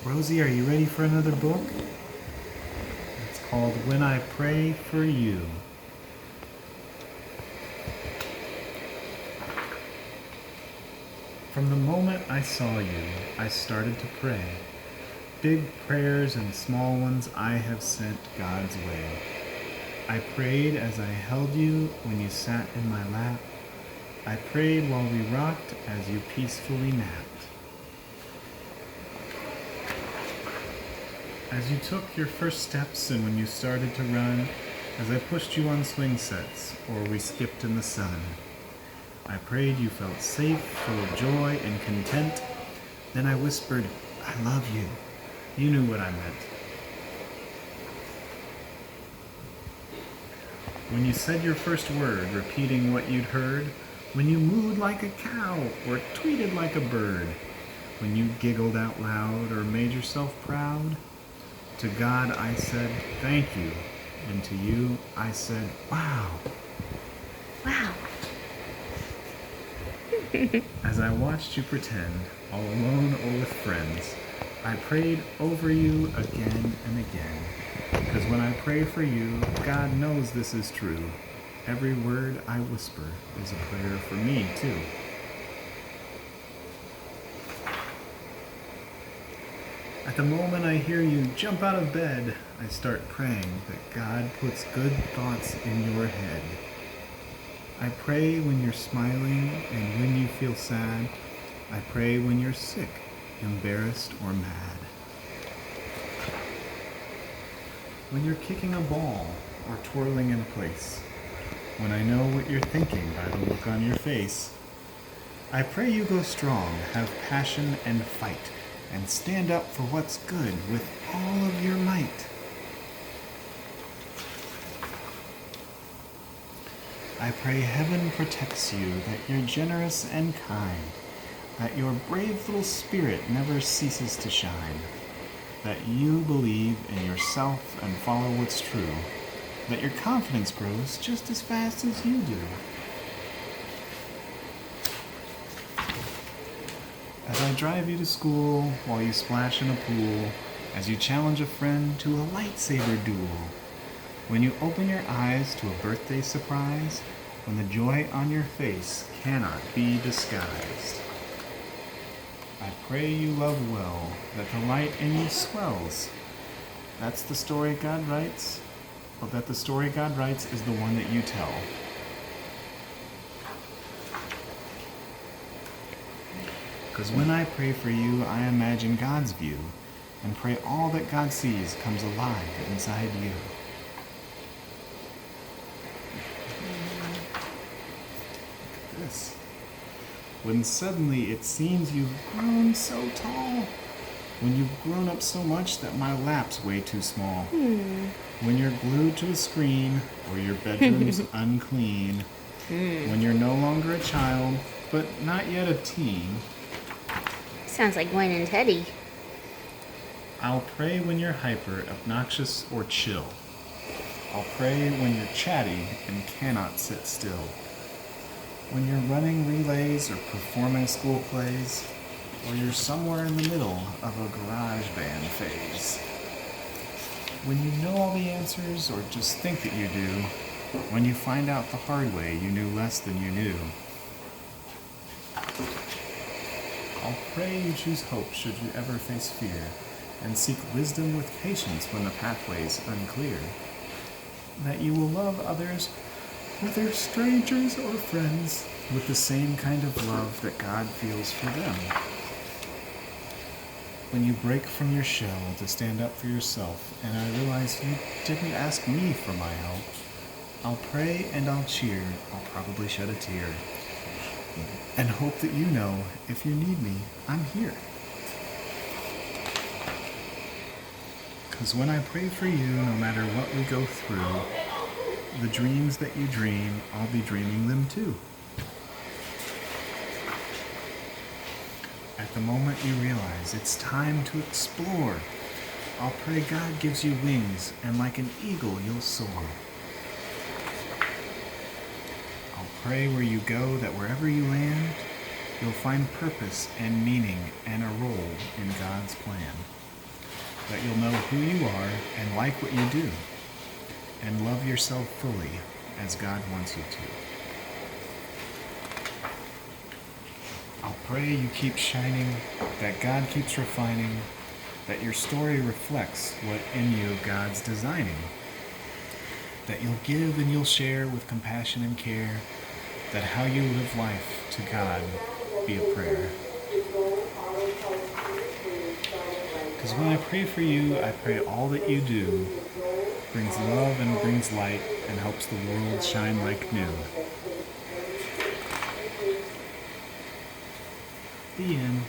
Rosie, are you ready for another book? It's called When I Pray for You. From the moment I saw you, I started to pray. Big prayers and small ones I have sent God's way. I prayed as I held you when you sat in my lap. I prayed while we rocked as you peacefully napped. As you took your first steps and when you started to run, as I pushed you on swing sets or we skipped in the sun, I prayed you felt safe, full of joy and content. Then I whispered, I love you. You knew what I meant. When you said your first word, repeating what you'd heard, when you mooed like a cow or tweeted like a bird, when you giggled out loud or made yourself proud, to God I said, thank you, and to you I said, wow. Wow. As I watched you pretend, all alone or with friends, I prayed over you again and again. Because when I pray for you, God knows this is true. Every word I whisper is a prayer for me, too. At the moment I hear you jump out of bed, I start praying that God puts good thoughts in your head. I pray when you're smiling and when you feel sad. I pray when you're sick, embarrassed, or mad. When you're kicking a ball or twirling in place. When I know what you're thinking by the look on your face. I pray you go strong, have passion and fight, and stand up for what's good with all of your might. I pray heaven protects you, that you're generous and kind, that your brave little spirit never ceases to shine, that you believe in yourself and follow what's true, that your confidence grows just as fast as you do. As I drive you to school while you splash in a pool, as you challenge a friend to a lightsaber duel, when you open your eyes to a birthday surprise, when the joy on your face cannot be disguised. I pray you love well, that the light in you swells. That's the story God writes, but that the story God writes is the one that you tell. Because when I pray for you, I imagine God's view, and pray all that God sees comes alive inside you. Look at this. When suddenly it seems you've grown so tall. When you've grown up so much that my lap's way too small. When you're glued to a screen, or your bedroom's unclean. When you're no longer a child, but not yet a teen. Sounds like Gwen and Teddy. I'll pray when you're hyper, obnoxious, or chill. I'll pray when you're chatty and cannot sit still. When you're running relays or performing school plays, or you're somewhere in the middle of a garage band phase. When you know all the answers or just think that you do, when you find out the hard way you knew less than you knew. I'll pray you choose hope should you ever face fear, and seek wisdom with patience when the pathway's unclear. That you will love others, whether strangers or friends, with the same kind of love that God feels for them. When you break from your shell to stand up for yourself, and I realize you didn't ask me for my help, I'll pray and I'll cheer, I'll probably shed a tear, and hope that you know, if you need me, I'm here. 'Cause when I pray for you, no matter what we go through, the dreams that you dream, I'll be dreaming them too. At the moment you realize it's time to explore, I'll pray God gives you wings, and like an eagle you'll soar. I'll pray where you go that wherever you land, you'll find purpose and meaning and a role in God's plan. that you'll know who you are and like what you do, and love yourself fully as God wants you to. I'll pray you keep shining, that God keeps refining, that your story reflects what in you God's designing, that you'll give and you'll share with compassion and care, that how you live life to God be a prayer. Because when I pray for you, I pray all that you do brings love and brings light and helps the world shine like new. The end.